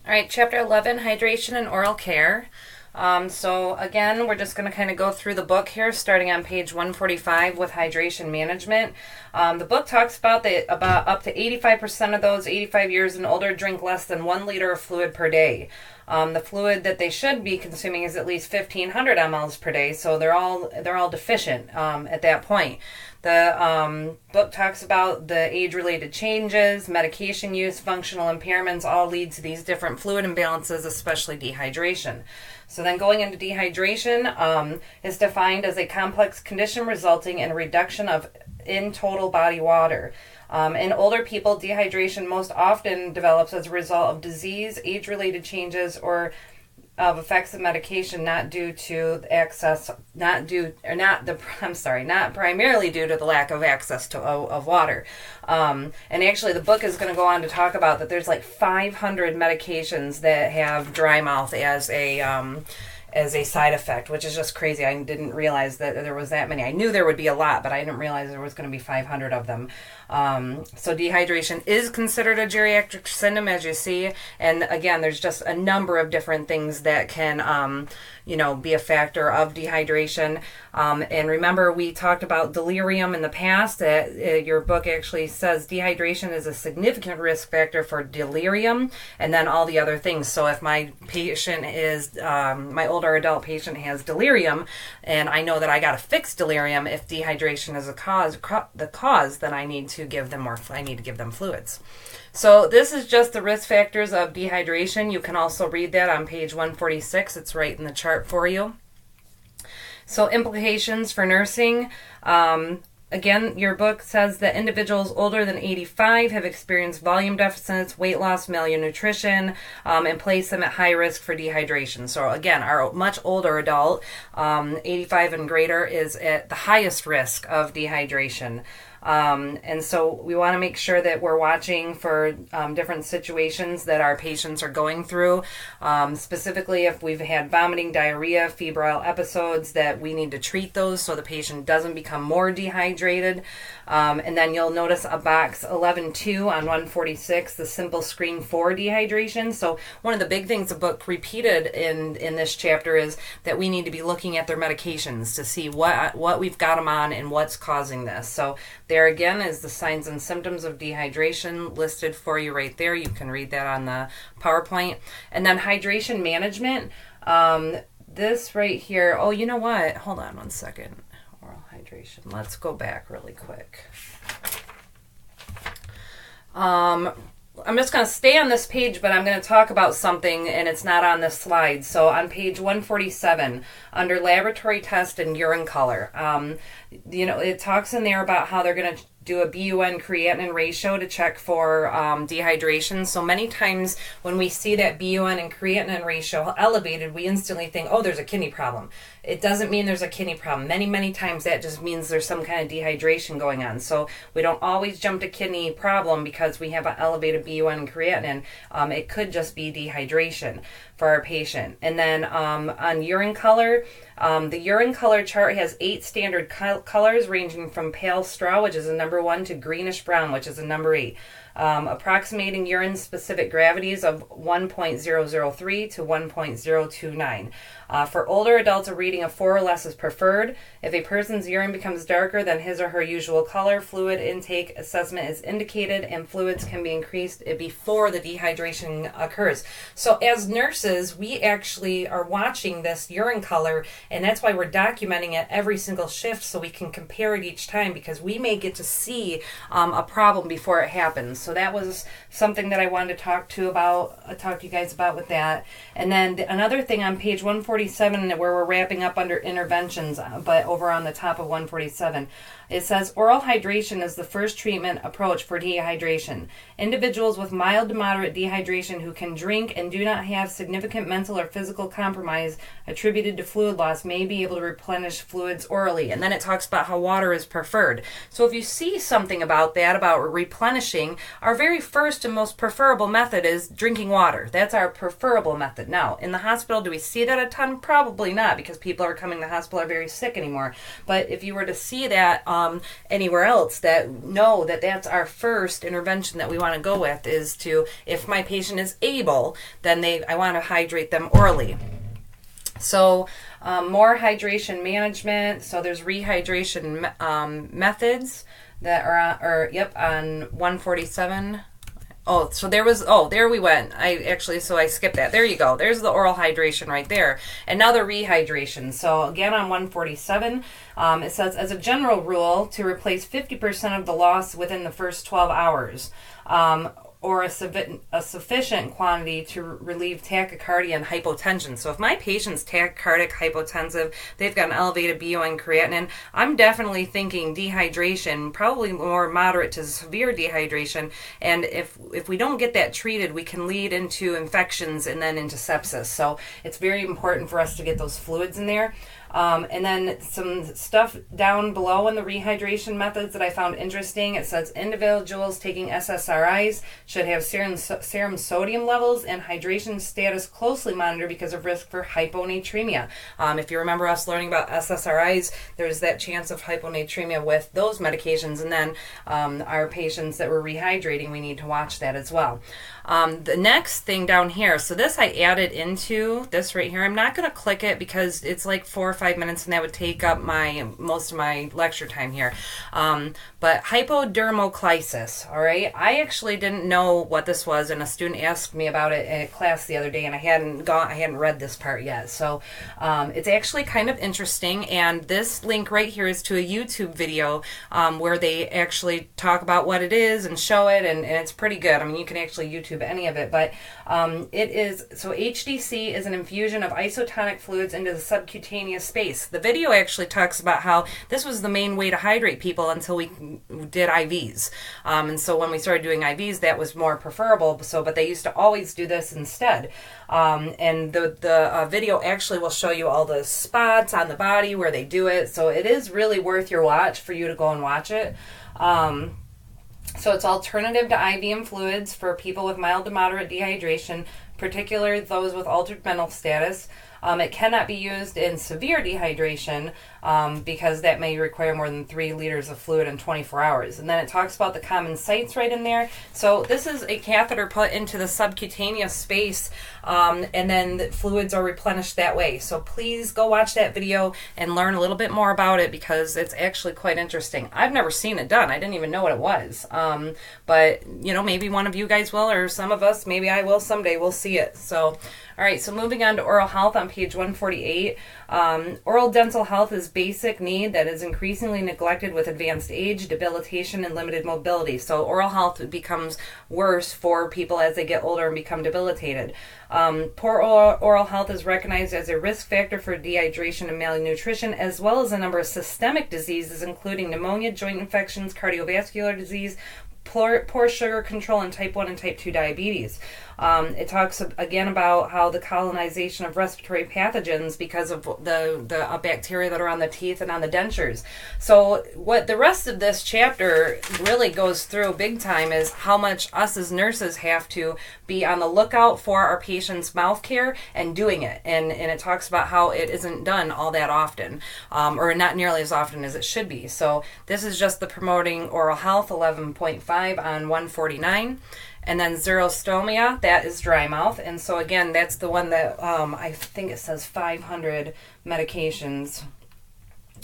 All right, Chapter 11, Hydration and Oral Care. So again, we're just going to kind of go through the book here, starting on page 145 with hydration management. The book talks about up to 85% of those 85 years and older drink less than 1 liter of fluid per day. The fluid that they should be consuming is at least 1,500 mLs per day, so they're all deficient at that point. The book talks about the age-related changes, medication use, functional impairments all lead to these different fluid imbalances, especially dehydration. So then going into dehydration is defined as a complex condition resulting in a reduction in total body water. In older people, dehydration most often develops as a result of disease, age-related changes, or of effects of medication not primarily due to the lack of access to of water. And actually the book is going to go on to talk about that there's like 500 medications that have dry mouth as a side effect, which is just crazy. I didn't realize that there was that many. I knew there would be a lot, but I didn't realize there was going to be 500 of them. So dehydration is considered a geriatric syndrome, as you see. And again, there's just a number of different things that can, be a factor of dehydration. And remember, we talked about delirium in the past. Your book actually says dehydration is a significant risk factor for delirium and then all the other things. So if my patient is, my older adult patient has delirium, and I know that I got to fix delirium, if dehydration is the cause, then I need to give them fluids. So this is just the risk factors of dehydration. You can also read that on page 146. It's right in the chart for you. So implications for nursing. Again, your book says that individuals older than 85 have experienced volume deficits, weight loss, malnutrition, and place them at high risk for dehydration. So again, our much older adult, 85 and greater, is at the highest risk of dehydration. And so we want to make sure that we're watching for different situations that our patients are going through. Specifically, if we've had vomiting, diarrhea, febrile episodes, that we need to treat those so the patient doesn't become more dehydrated. And then you'll notice a box 11.2 on 146, the simple screen for dehydration. So one of the big things the book repeated in this chapter is that we need to be looking at their medications to see what we've got them on and what's causing this. So there again is the signs and symptoms of dehydration listed for you right there. You can read that on the PowerPoint. And then hydration management. This right here. Oh, you know what? Hold on one second. Oral hydration. Let's go back really quick. I'm just going to stay on this page, but I'm going to talk about something, and it's not on this slide. So on page 147, under laboratory test and urine color, it talks in there about how they're going to do a BUN creatinine ratio to check for dehydration. So many times when we see that BUN and creatinine ratio elevated, we instantly think, oh, there's a kidney problem. It doesn't mean there's a kidney problem. Many times that just means there's some kind of dehydration going on. So we don't always jump to kidney problem because we have an elevated BUN and creatinine. It could just be dehydration for our patient. And then on urine color, the urine color chart has 8 standard colors ranging from pale straw, which is a number 1, to greenish brown, which is a number 8. Approximating urine specific gravities of 1.003 to 1.029. For older adults, a reading of 4 or less is preferred. If a person's urine becomes darker than his or her usual color, fluid intake assessment is indicated and fluids can be increased before the dehydration occurs. So as nurses, we actually are watching this urine color, and that's why we're documenting it every single shift so we can compare it each time, because we may get to see a problem before it happens. So that was something that I wanted to talk to you guys about with that. And then another thing on page 147, where we're wrapping up under interventions, but over on the top of 147, it says oral hydration is the first treatment approach for dehydration. Individuals with mild to moderate dehydration who can drink and do not have significant mental or physical compromise attributed to fluid loss may be able to replenish fluids orally. And then it talks about how water is preferred. So if you see something about that, about replenishing, our very first and most preferable method is drinking water. That's our preferable method. Now, in the hospital, do we see that a ton? Probably not, because people are coming to the hospital are very sick anymore. But if you were to see that anywhere else, that know that that's our first intervention that we want to go with, is to, if my patient is able, then I want to hydrate them orally. So more hydration management. So there's rehydration methods that are on 147. Oh, so there we went. So I skipped that. There you go. There's the oral hydration right there. And now the rehydration. So again, on 147, it says, as a general rule, to replace 50% of the loss within the first 12 hours. Or a sufficient quantity to relieve tachycardia and hypotension. So if my patient's tachycardic, hypotensive, they've got an elevated BO and creatinine, I'm definitely thinking dehydration, probably more moderate to severe dehydration. And if we don't get that treated, we can lead into infections and then into sepsis. So it's very important for us to get those fluids in there. And then some stuff down below in the rehydration methods that I found interesting. It says individuals taking SSRIs should have serum sodium levels and hydration status closely monitored because of risk for hyponatremia. If you remember us learning about SSRIs, there's that chance of hyponatremia with those medications. And then our patients that were rehydrating, we need to watch that as well. The next thing down here, so this I added into this right here. I'm not going to click it because it's like 4 or 5 minutes and that would take up most of my lecture time here. But hypodermoclysis, all right? I actually didn't know what this was, and a student asked me about it in class the other day, and I hadn't read this part yet. So it's actually kind of interesting, and this link right here is to a YouTube video where they actually talk about what it is and show it, and it's pretty good. I mean, you can actually YouTube any of it, but it is, so HDC is an infusion of isotonic fluids into the subcutaneous space. The video actually talks about how this was the main way to hydrate people until we did IVs. And so when we started doing IVs, that was more preferable. But they used to always do this instead. And the video actually will show you all the spots on the body where they do it. So it is really worth your watch for you to go and watch it. So it's alternative to IV and fluids for people with mild to moderate dehydration, particularly those with altered mental status. It cannot be used in severe dehydration because that may require more than 3 liters of fluid in 24 hours. And then it talks about the common sites right in there. So this is a catheter put into the subcutaneous space, and then the fluids are replenished that way. So please go watch that video and learn a little bit more about it because it's actually quite interesting. I've never seen it done. I didn't even know what it was. But, maybe one of you guys will, or some of us, maybe I will someday. We'll see it. So, all right, so moving on to oral health on page 148. Oral dental health is basic need that is increasingly neglected with advanced age, debilitation, and limited mobility. So oral health becomes worse for people as they get older and become debilitated. Poor oral health is recognized as a risk factor for dehydration and malnutrition, as well as a number of systemic diseases, including pneumonia, joint infections, cardiovascular disease, poor sugar control, and type 1 and type 2 diabetes. It talks again about how the colonization of respiratory pathogens because of the bacteria that are on the teeth and on the dentures. So what the rest of this chapter really goes through big time is how much us as nurses have to be on the lookout for our patients' mouth care and doing it. And it talks about how it isn't done all that often, or not nearly as often as it should be. So this is just the promoting oral health 11.5 on 149. And then xerostomia, that is dry mouth. And so again, that's the one that I think it says 500 medications.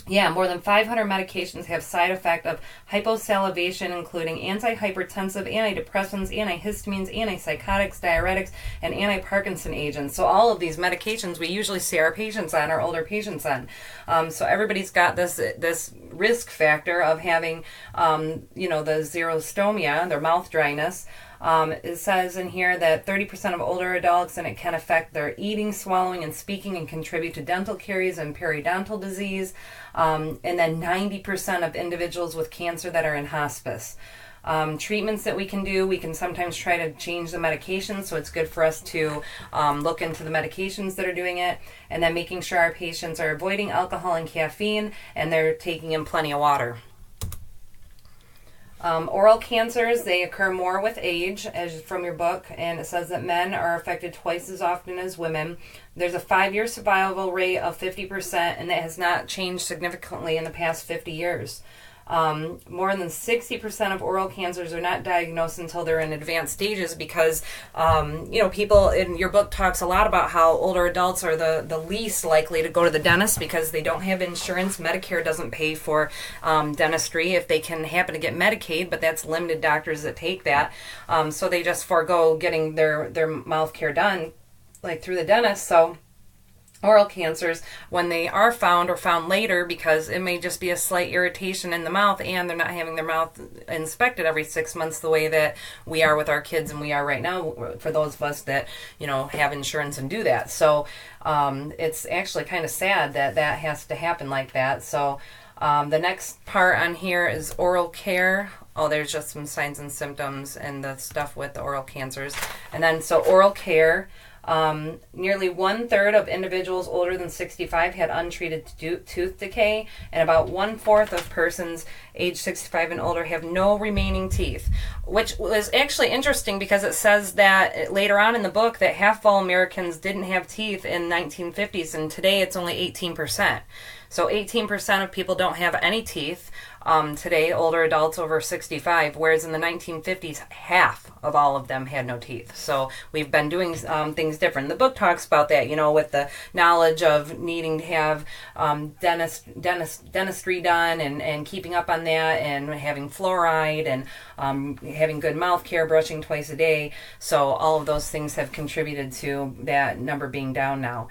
Yeah, more than 500 medications have side effect of hyposalivation, including antihypertensive, antidepressants, antihistamines, antipsychotics, diuretics, and anti-Parkinson agents. So all of these medications we usually see our patients on, our older patients on. So everybody's got this risk factor of having, the xerostomia, their mouth dryness. It says in here that 30% of older adults, and it can affect their eating, swallowing, and speaking and contribute to dental caries and periodontal disease. And then 90% of individuals with cancer that are in hospice. Treatments that we can do, we can sometimes try to change the medications, so it's good for us to look into the medications that are doing it, and then making sure our patients are avoiding alcohol and caffeine, and they're taking in plenty of water. Oral cancers, they occur more with age, as from your book, and it says that men are affected twice as often as women. There's a 5-year survival rate of 50%, and that has not changed significantly in the past 50 years. More than 60% of oral cancers are not diagnosed until they're in advanced stages because, people in your book talks a lot about how older adults are the least likely to go to the dentist because they don't have insurance. Medicare doesn't pay for dentistry if they can happen to get Medicaid, but that's limited doctors that take that. So they just forego getting their mouth care done, like through the dentist. So oral cancers, when they are found or found later, because it may just be a slight irritation in the mouth and they're not having their mouth inspected every 6 months the way that we are with our kids and we are right now for those of us that, have insurance and do that. So it's actually kind of sad that has to happen like that. So the next part on here is oral care. Oh, there's just some signs and symptoms and the stuff with the oral cancers. And then, so oral care. Nearly 1/3 of individuals older than 65 had untreated tooth decay, and about 1/4 of persons age 65 and older have no remaining teeth, which was actually interesting because it says that later on in the book that half of all Americans didn't have teeth in 1950s, and today it's only 18%. So 18% of people don't have any teeth today, older adults over 65, whereas in the 1950s, half of all of them had no teeth. So we've been doing things different. The book talks about that, with the knowledge of needing to have dentistry done and keeping up on that and having fluoride and having good mouth care, brushing twice a day. So all of those things have contributed to that number being down now.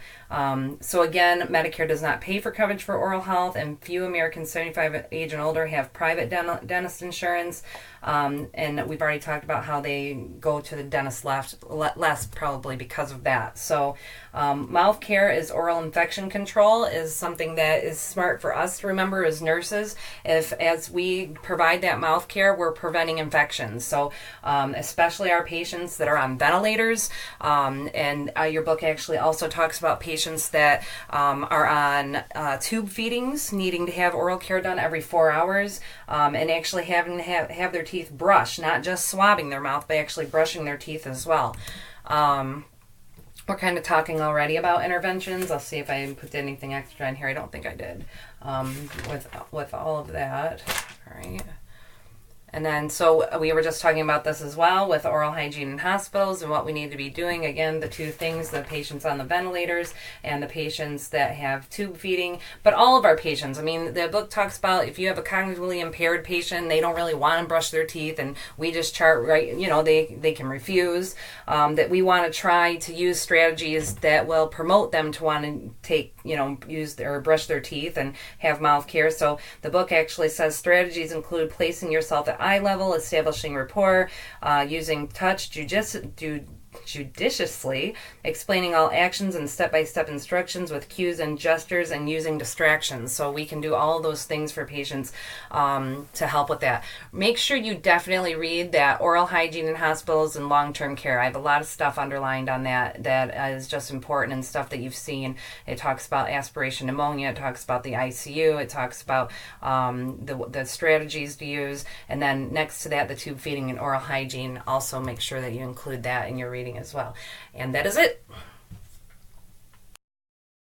So again, Medicare does not pay for coverage for oral health, and few Americans 75 age and older have private dentist insurance. And we've already talked about how they go to the dentist less probably because of that. So mouth care is oral infection control is something that is smart for us to remember as nurses. As we provide that mouth care, we're preventing infections. So especially our patients that are on ventilators, and your book actually also talks about patients that are on tube feedings, needing to have oral care done every 4 hours, and actually having to have their teeth brushed, not just swabbing their mouth, but actually brushing their teeth as well. We're kind of talking already about interventions. I'll see if I put anything extra in here. I don't think I did with all of that. All right. And then, so we were just talking about this as well with oral hygiene in hospitals and what we need to be doing. Again, the two things, the patients on the ventilators and the patients that have tube feeding, but all of our patients. I mean, the book talks about if you have a cognitively impaired patient, they don't really want to brush their teeth, and we just chart, right, they can refuse, that we want to try to use strategies that will promote them to want to take, use or brush their teeth and have mouth care. So the book actually says strategies include placing yourself at eye level, establishing rapport, using touch judiciously, explaining all actions and step-by-step instructions with cues and gestures, and using distractions. So we can do all of those things for patients to help with that. Make sure you definitely read that Oral Hygiene in Hospitals and Long-Term Care. I have a lot of stuff underlined on that is just important and stuff that you've seen. It talks about aspiration pneumonia, it talks about the ICU, it talks about the strategies to use, and then next to that, the tube feeding and oral hygiene. Also make sure that you include that in your reading as well. And that is it.